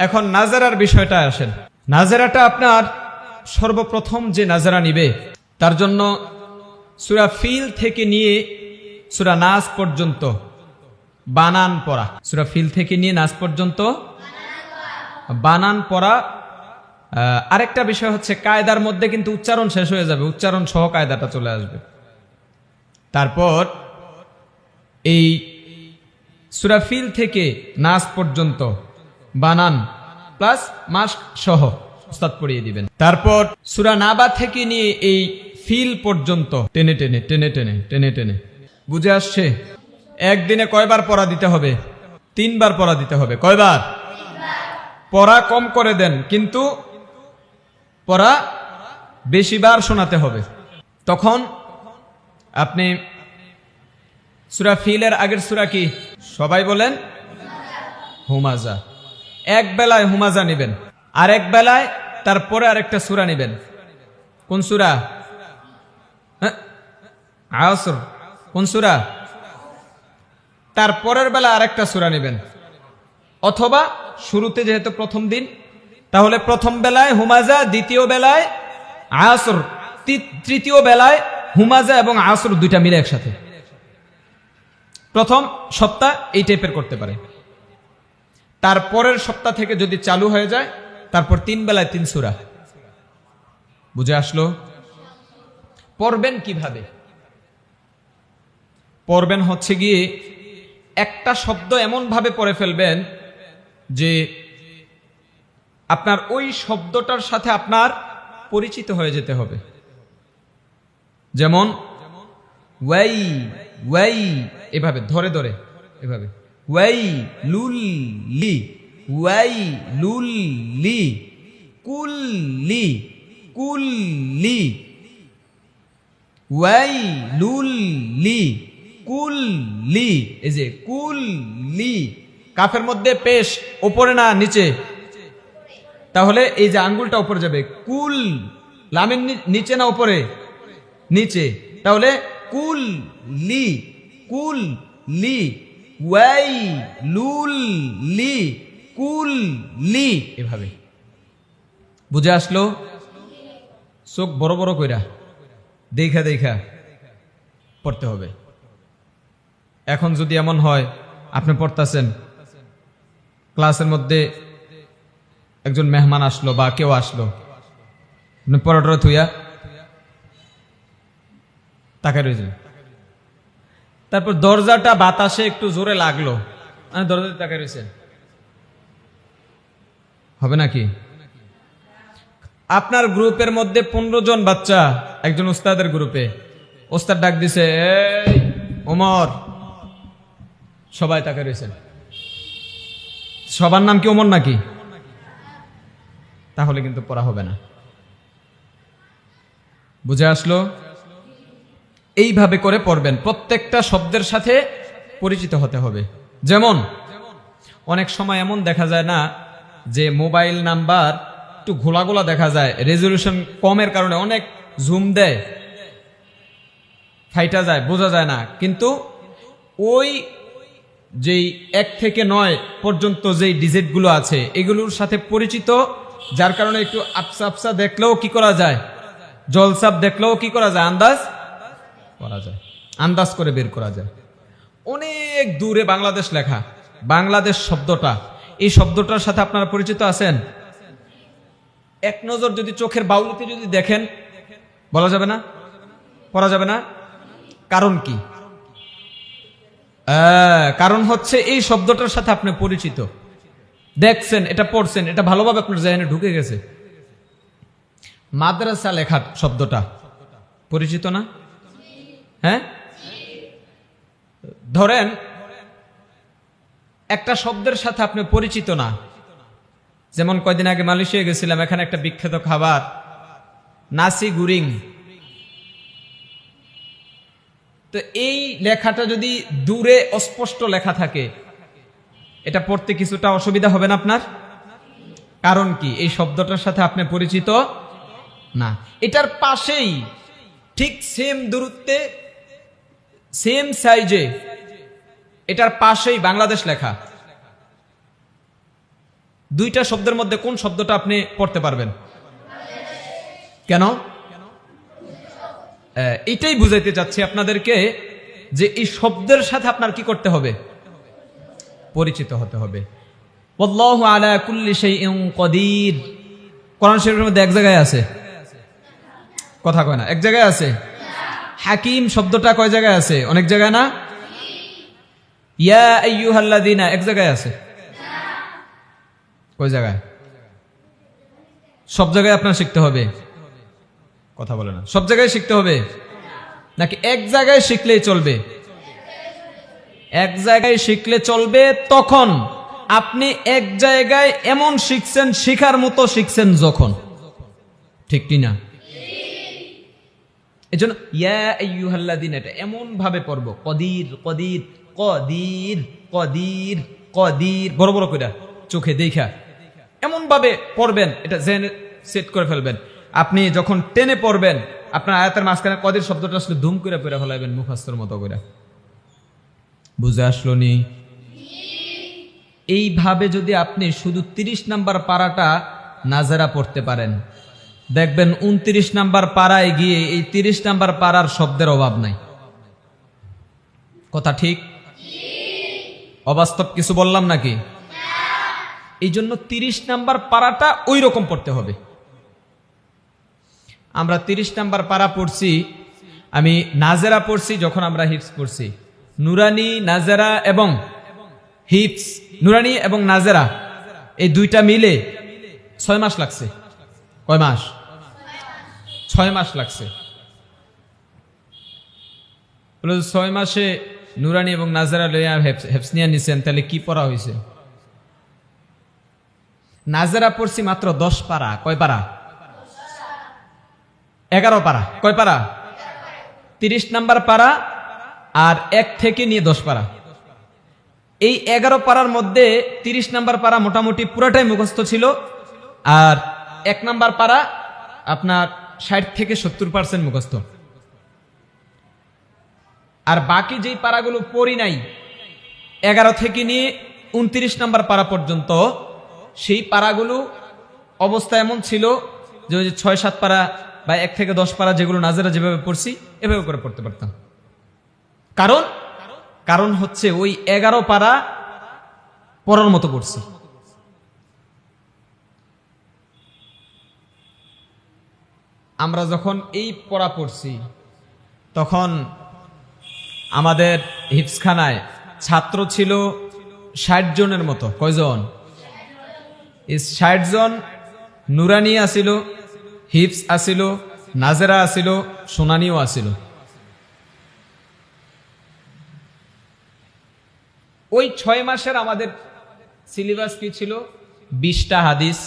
এখন নাজারার বিষয়টা আসেন। নাজারাটা আপনার সর্বপ্রথম যে নাজারা নিবে তার জন্য সূরা ফিল থেকে নিয়ে সূরা নাস পর্যন্ত বানান পড়া, সূরা ফিল থেকে নিয়ে নাস পর্যন্ত বানান পড়া। আরেকটা বিষয় হচ্ছে কায়দার মধ্যে কিন্তু উচ্চারণ শেষ হয়ে যাবে, উচ্চারণ সহ কায়দাটা চলে আসবে। তারপর এই সূরা ফিল থেকে নাস পর্যন্ত বানান প্লাস মাস্ক সহ উস্তাদ পড়িয়ে দিবেন। তারপর সূরা নাবা থেকে নিয়ে এই ফিল পর্যন্ত টেনে টেনে টেনে টেনে টেনে টেনে বুঝে আসছে। একদিনে কয়বার পড়া দিতে হবে? 3 বার পড়া দিতে হবে। কয়বার? পড়া কম করে দেন, কিন্তু পড়া বেশিবার শোনাতে হবে। তখন আপনি সূরা ফিলের আগের সূরা কি সবাই বলেন? হুমাজা। এক বেলায় হুমাজা নেবেন, আর এক বেলায় তারপরে আরেকটা সূরা নেবেন। কোন সূরা? আসর। কোন সূরা? তারপরের বেলা আরেকটা সূরা নেবেন, অথবা শুরুতে যেহেতু প্রথম দিন, তাহলে প্রথম বেলায় হুমাজা, দ্বিতীয় বেলায় আসর, তৃতীয় বেলায় হুমাজা এবং আসর দুইটা মিলে একসাথে। প্রথম সপ্তাহ এই টাইপের করতে পারে। তারপরের সপ্তাহ থেকে যদি চালু হয়ে যায়, তারপর 3 বেলায় 3 সূরা। বুঝে আসলো? পড়বেন কিভাবে? পড়বেন হচ্ছে গিয়ে একটা শব্দ এমন ভাবে পড়ে ফেলবেন যে আপনার ওই শব্দটার সাথে আপনার পরিচিত হয়ে যেতে হবে। যেমন ওয়াই ওয়াই, এভাবে ধরে ধরে, এভাবে ওয়াই লুল লি, ওয়াই লুল লি, কুল লি, কুল লি, ওয়াই লুল লি, কুল লি। এই যে কুল লি, কাফের মধ্যে পেশ ওপরে না নিচে, তাহলে এই যে আঙ্গুলটা উপরে যাবে। কুল, লামের নিচে না উপরে? নিচে। তাহলে কুল লি, কুল লি, ওয়াই লুল লি, কুল লি, এভাবে। বুঝে আসলো? চোখ বড় বড় কইরা দেখা দেখা পড়তে হবে। এখন যদি এমন হয় আপনি পড়তেছেন, ক্লাসের মধ্যে একজন মেহমান আসলো বা কেউ আসলো, আপনি পড়াটা থুইয়া তাকায় রয়েছেন। তারপর দরজাটা বাতাসে একটু জোরে লাগলো, দরজাতে তাকায় রয়েছেন, হবে নাকি? আপনার গ্রুপের মধ্যে 15 জন বাচ্চা, একজন উস্তাদের গ্রুপে, উস্তাদ ডাক দিছে, এই ওমর, সবাই তাকায় রয়েছেন। সবার নাম কি ওমর নাকি? তাহলে কিন্তু পড়া হবে না। বুঝে আসলো? এইভাবে করে পড়বেন, প্রত্যেকটা শব্দের সাথে পরিচিত হতে হবে। যেমন অনেক সময় এমন দেখা যায় না যে মোবাইল নাম্বার একটু ঘোলাগোলা দেখা যায়, রেজলিউশন কমের কারণে অনেক জুম দেয়, ফাইটা যায়, বোঝা যায় না। কিন্তু ওই যেই 1 থেকে 9 পর্যন্ত যেই ডিজিটগুলো আছে এগুলোর সাথে পরিচিত, যার কারণে একটু আপসা আপসা দেখলেও কি করা যায়, জলসাপ দেখলেও কি করা যায়, আন্দাজ করা যায়, আন্দাজ করে বের করা যায়। অনেক দূরে বাংলাদেশ লেখা, বাংলাদেশ শব্দটা, এই শব্দটার সাথে আপনারা পরিচিত আছেন? এক নজর যদি চোখের বাউলিতে যদি দেখেন, বলা যাবে না, পড়া যাবে না। কারণ কি? কারণ হচ্ছে এই শব্দটার সাথে আপনি পরিচিত, দেখছেন, এটা পড়ছেন, এটা ভালোভাবে আপনার জেনে ঢুকে গেছে। মাদ্রাসা লেখা শব্দটা পরিচিত না? হ্যাঁ, ধরেন একটা শব্দের সাথে আপনি পরিচিত না। যেমন কয়দিন আগে মালয়েশিয়া গেছিলাম, এখানে একটা বিখ্যাত খাবার নাসি গুরিং। তো এই লেখাটা যদি দূরে অস্পষ্ট লেখা থাকে, এটা পড়তে কিছুটা অসুবিধা হবে না আপনার? কারণ কি? এই শব্দটার সাথে আপনি পরিচিত না। এটার পাশেই ঠিক সেম দূরত্বে, সেম সাইজে, এটার পাশেই বাংলাদেশ লেখা। দুইটা শব্দের মধ্যে কোন শব্দটা আপনি পড়তে পারবেন? কেন? এটাই বুঝাইতে চাচ্ছি আপনাদেরকে যে এই শব্দের সাথে আপনার কি করতে হবে? পরিচিত হতে হবে। আল্লাহু আলা কুল্লি শাইইন কদির কোরআন শরীফের মধ্যে এক জায়গায় আছে, কথা কয় না, এক জায়গায় আছে। হাকিম শব্দটা কয় জায়গায় আছে? অনেক জায়গায় না? ইয়া আইয়ুহাল্লাযীনা এক জায়গায় আছে, কয় জায়গায়? সব জায়গায় আপনার শিখতে হবে, কথা বলে না। সব জায়গায় শিখতে হবে নাকি এক জায়গায় শিখলেই চলবে? এক জায়গায় শিখলে চলবে তখন আপনি এক জায়গায় এমন শিখছেন, শিখার মতো শিখছেন যখন, ঠিক কি না? এজন্য ইয়া আইয়ুহাল্লাযীনা এটা এমন ভাবে পড়ব, কদির কদির কদির কদির কদির, বড় বড় কইরা চোখে দেখা এমন ভাবে পড়বেন, এটা জেনে সেট করে ফেলবেন। আপনি যখন টেনে পড়বেন আপনার আয়াতের মাঝখানে কদির শব্দটা আসলে ধুম করে পড়ে ফেলাবেন মুখস্থর মতো করে। বুঝে আসলো নি? এইভাবে যদি আপনি শুধু 30 নাম্বার পারাটা নাজেরা পড়তে পারেন, দেখবেন 29 নাম্বার পারায় গিয়ে এই 30 নাম্বার পারার শব্দের অভাব নাই। কথা ঠিক? অবাস্তব কিছু বললাম নাকি? এই জন্য 30 নাম্বার পারাটা ওই রকম পড়তে হবে। আমরা 30 নাম্বার পারা পড়ছি, আমি নাজেরা পড়ছি যখন আমরা হিফজ পড়ছি। নুরানি, নাজেরা এবং হিফজ, নুরানি এবং নাজেরা এই দুইটা মিলে 6 মাস লাগছে। কয় মাস? 6 মাস লাগছে। 6 মাসে নুরানি এবং নাজেরা লইয়া হেফজ নিয়ে নিছেন, তাহলে কি পড়া হয়েছে? নাজেরা পড়ছি মাত্র 10 পারা। কয় পারা? 11 পারা। কয় পারা? 30 নাম্বার পারা আর 1 থেকে নিয়ে 10 পারা। এই 11 পারার মধ্যে 30 নাম্বার পারা মোটামুটি পুরাটাই মুখস্থ ছিল, আর 1 নাম্বার পারা আপনার 60 থেকে 70% মুখস্থ। আর বাকি যেই পারাগুলো পড়ি নাই 11 থেকে নিয়ে 29 নাম্বার পারা পর্যন্ত, সেই পারাগুলো অবস্থা এমন ছিল যে 6-7 পারা বা 1 থেকে 10 পারা যেগুলো নাজেরা যেভাবে পড়ছি এভাবে করে পড়তে পারতাম। কারণ হচ্ছে ওই 11 পারা পড়ার মতো পড়ছি। আমরা যখন এই পড়া পড়ছি তখন আমাদের হিফজখানায় ছাত্র ছিল 60 জনের মতো। কয়জন? 60 জন। নুরানি আসিল, হিফজ আসিল, নাজেরা আসিল, সোনানিও আসিল। ওই 6 মাসের আমাদের সিলেবাস কি ছিল? 20টা হাদিস,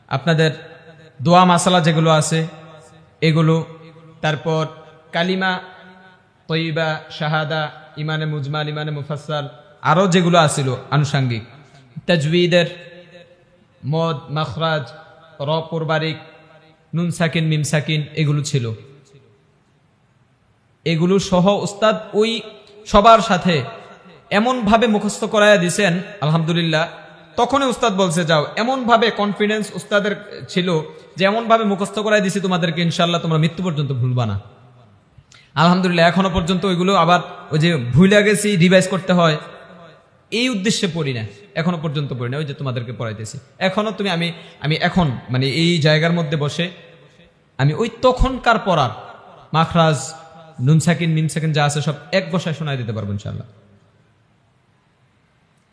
আপনাদের দোয়া মাসালা যেগুলো আছে এগুলো, তারপর কালিমা তয়্যিবা, শাহাদা, ইমানে মুজমাল, ইমানে মুফাসসাল, আরো যেগুলো আছিল আনুষাঙ্গিক, তাজউইদের মদ, মাখরাজ, র পূর্বারিক, নুন সাকিন, মিম সাকিন, এগুলো ছিল। এগুলো সহ উস্তাদ ওই সবার সাথে এমন ভাবে মুখস্থ করাইয়া দিছেন, আলহামদুলিল্লাহ। তখনই উস্তাদ বলছে যাও, এমন ভাবে কনফিডেন্স উস্তাদের ছিল যে এমন ভাবে মুখস্থ করাই দিছি তোমাদেরকে, ইনশাআল্লাহ তোমরা মৃত্যু পর্যন্ত ভুলবা না। আলহামদুলিল্লাহ এখনো পর্যন্ত ওইগুলো আবার ওই যে ভুলে গেছি রিভাইজ করতে হয় এই উদ্দেশ্যে পড়ি না, এখনো পর্যন্ত পড়ি না। ওই যে তোমাদেরকে পড়াইতেছি এখনো, তুমি আমি এখন মানে এই জায়গার মধ্যে বসে আমি ওই তখনকার পড়ার মাখরাজ, নুন সাকিন, মিম সাকিন যা আছে সব এক বসায় শোনায় দিতে পারবো ইনশাআল্লাহ।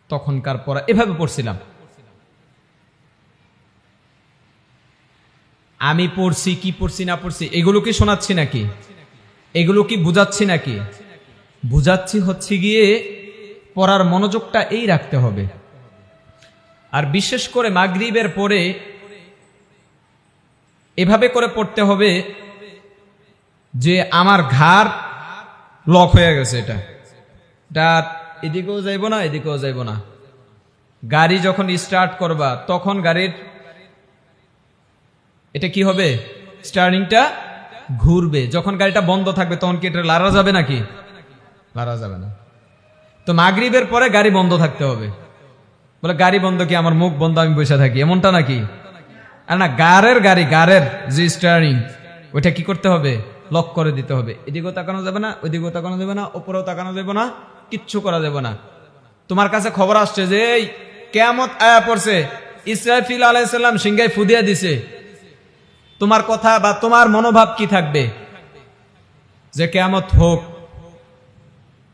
তখনকার পড়া এভাবে পড়ছিলাম। আমি পড়ছি কি পড়ছি না পড়ছি এগুলো কি শোনাচ্ছি নাকি? এগুলো কি বুঝাচ্ছি নাকি? বুঝাচ্ছি হচ্ছে গিয়ে পড়ার মনোযোগটা এই রাখতে হবে। আর বিশেষ করে মাগরিবের পরে এভাবে করে পড়তে হবে যে আমার ঘাড় লক হয়ে গেছে, এটা এদিকেও যাইব না এদিকেও যাইব না। গাড়ি যখন স্টার্ট করবা তখন গাড়ির এটা কি হবে? স্টার্টিংটা ঘুরবে। যখন গাড়িটা বন্ধ থাকবে তখন কি এটা লাড়া যাবে নাকি? লাড়া যাবে না। তো মাগরিবের পরে গাড়ি বন্ধ থাকতে হবে। বলে গাড়ি বন্ধ কি আমার মুখ বন্ধ আমি বসে থাকি, এমনটা নাকি? আর না, গাড়ের যে স্টিয়ারিং ওইটা কি করতে হবে? লক করে দিতে হবে। এদিকেও তাকানো যাবে না, ওইদিকেও তাকানো যাবে না, উপরেও তাকানো যাবে না, কিচ্ছু করা যাবে না। তোমার কাছে খবর আসছে যে এই কিয়ামত আয়া পড়ছে, ইসরাফিল আলাইহিস সালাম সিংহায় ফু দিয়ে দিছে, তোমার কথা বা তোমার মনোভাব কি থাকবে? যে কিয়ামত হোক,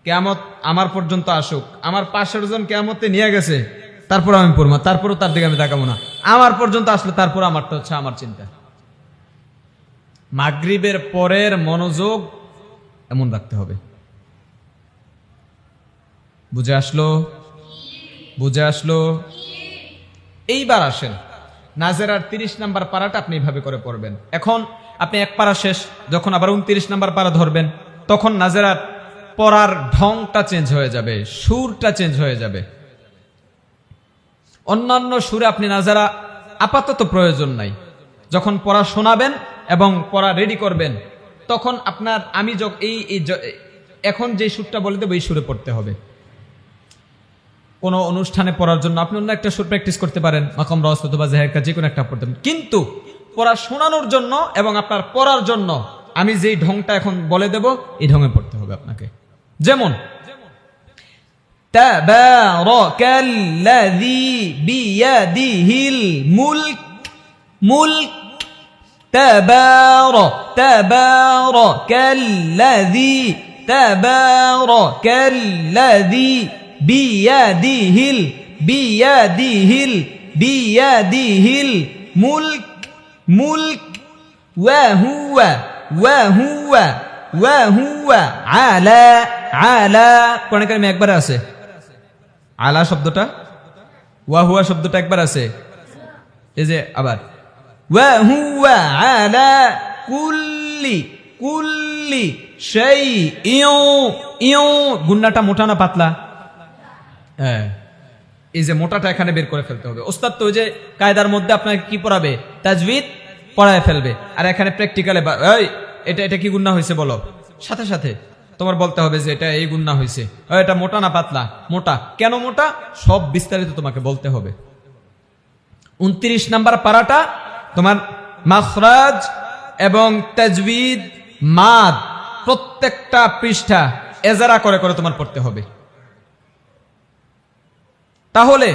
কিয়ামত আমার পর্যন্ত আসুক, আমার 500 জন কিয়ামতে নিয়ে গেছে, তারপর আমি পড়বো, তারপরও তার দিকে আমি তাকাবো না, আমার পর্যন্ত আসলে তারপর আমারটা হচ্ছে আমার চিন্তা। মাগরিবের পরের মনোযোগ এমন রাখতে হবে। বুঝে আসলো? এইবার আসেন নাজেরার 30 নাম্বার পারাটা আপনি এইভাবে করে পড়বেন। এখন আপনি এক পারা শেষ, যখন আবার 29 নাম্বার পারা ধরবেন, তখন নাজেরার পড়ার ঢংটা চেঞ্জ হয়ে যাবে, সুরটা চেঞ্জ হয়ে যাবে। অন্যান্য সুরে আপনি নাজেরা আপাতত প্রয়োজন নাই। যখন পড়া শোনাবেন এবং পড়া রেডি করবেন, তখন আপনার আমি এখন যে সুরটা বলে দেবো এই সুরে পড়তে হবে। কোনো অনুষ্ঠানে পড়ার জন্য আপনি অন্য একটা সুর প্র্যাকটিস করতে পারেন, মাকাম রাওয়াজ অথবা জাহেরকা, যে কোনো একটা পড়তে পারেন। কিন্তু পড়া শোনানোর জন্য এবং আপনার পড়ার জন্য আমি যেই ঢংটা এখন বলে দেব এই ঢঙে পড়তে হবে আপনাকে। যেমন তাবারাকাল্লাযী বিয়াদিহিল মুলক, তাবারাকাল্লাযী বিয়াদিহিল মুলক ওয়া হুয়া আলা। কোরআন কারিমে একবার আছে আলা শব্দটা, ওয়া হুয়া শব্দটা একবার আছে। এই যে আবার ওয়া হুয়া আলা কুল্লি শাইইন, গুন্নাটা মোটা না পাতলা? হ্যাঁ, এই যে মোটাটা এখানে বের করে ফেলতে হবে। ওস্তাদ তো ওই যে কায়দার মধ্যে আপনাকে কি পড়াবে? তাজবিদ পড়ায় ফেলবে, আর এখানে প্র্যাকটিক্যালে এটা কি গুন্না হয়েছে বলো, সাথে সাথে তোমার বলতে হবে যে এটা এই গুন্না হয়েছে, এটা মোটা না পাতলা? মোটা। কেন মোটা? সব বিস্তারিত তোমাকে বলতে হবে। 29 নাম্বার পারাটা তোমার মাখরাজ এবং তাজবিদ, মাদ, প্রত্যেকটা পৃষ্ঠা এজারা করে করে তোমার পড়তে হবে। তাহলে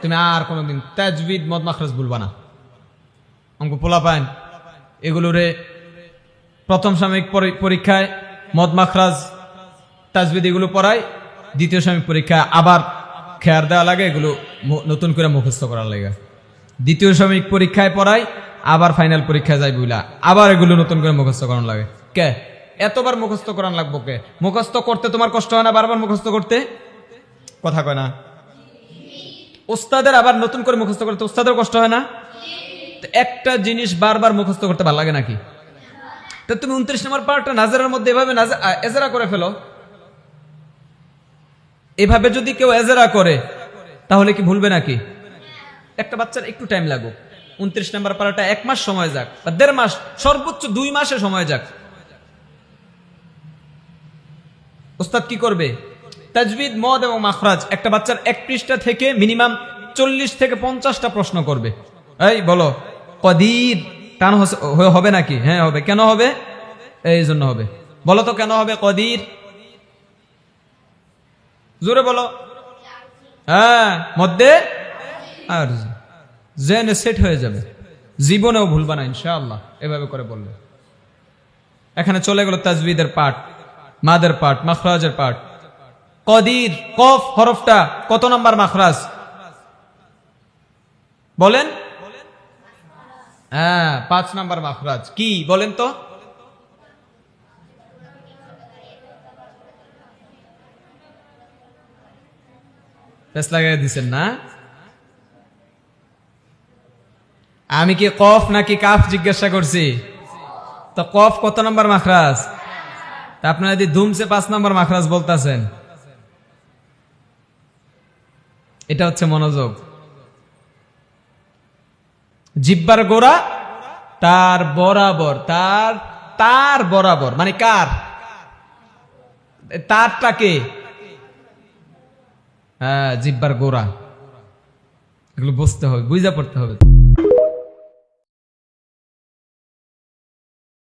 তুমি আর কোনোদিন তাজবিদ, মদ, মাখরাজ ভুলবা না। অঙ্ক পোলা পায় এগুলোরে প্রথম সাময়িক পরীক্ষায় মদ, মাখরাজ, তাজবিদ এগুলো পড়ায়, দ্বিতীয় সাময়িক পরীক্ষায় আবার খেয়ার দেওয়া লাগে, এগুলো নতুন করে মুখস্থ করার লাগে। দ্বিতীয় সাময়িক পরীক্ষায় পড়ায়, আবার ফাইনাল পরীক্ষায় যাই বুঝলা, আবার এগুলো নতুন করে মুখস্থ করানো লাগে। কে এতবার মুখস্থ করান লাগবো? কে মুখস্থ করতে তোমার কষ্ট হয় না? বারবার মুখস্থ করতে কথা কয় না? ওস্তাদের আবার নতুন করে মুখস্থ করতে ওস্তাদের কষ্ট হয় না? একটা জিনিস বারবার মুখস্থ করতে ভালো লাগে নাকি? তো তুমি 29 নম্বর পার্টটা নাজারের মধ্যে এভাবে এজারা করে ফেলো। এভাবে যদি কেউ এজারা করে তাহলে কি ভুলবে নাকি? একটা বাচ্চার একটু টাইম লাগুক, 29 নম্বর পারাটা 1 মাস সময় যাক বা 1.5 মাস, সর্বোচ্চ 2 মাসে সময় যাক, ওস্তাদ কি করবে? তাজবিদ, মদ এবং মাখরাজ একটা বাচ্চার 1 পৃষ্ঠা থেকে মিনিমাম 40 থেকে 50টা প্রশ্ন করবে। এই বলো কদির টান হবে নাকি? হ্যাঁ হবে। কেন হবে? এই জন্য হবে। বলো তো কেন হবে কদির? জোরে বলো। হ্যাঁ, মধ্যে আর জেনে সেট হয়ে যাবে, জীবনেও ভুলবা না ইনশাআল্লাহ এভাবে করে বলবে। এখানে চলে গেল তাজবিদের পাঠ, মাদের পাঠ, মাখরাজের পাঠ। কদির কফ হরফটা কত নাম্বার মাখরাজ বলেন? হ্যাঁ, 5 নাম্বার মাখরাজ। কি বলেন তো? পেস লাগাই দিচ্ছেন না? আমি কি কফ নাকি কাফ জিজ্ঞাসা করছি? তো কফ কত নাম্বার মাখরাজ? তা আপনারা যদি ধুমসে 5 নাম্বার মাখরাজ বলতেছেন, এটা হচ্ছে মনোযোগ। জিব্বার গোড়া তার বরাবর, তার বরাবর মানে কার? তারটাকে, হ্যাঁ, জিব্বার গোড়া। এগুলো বুঝতে হবে, বুঝা পড়তে হবে।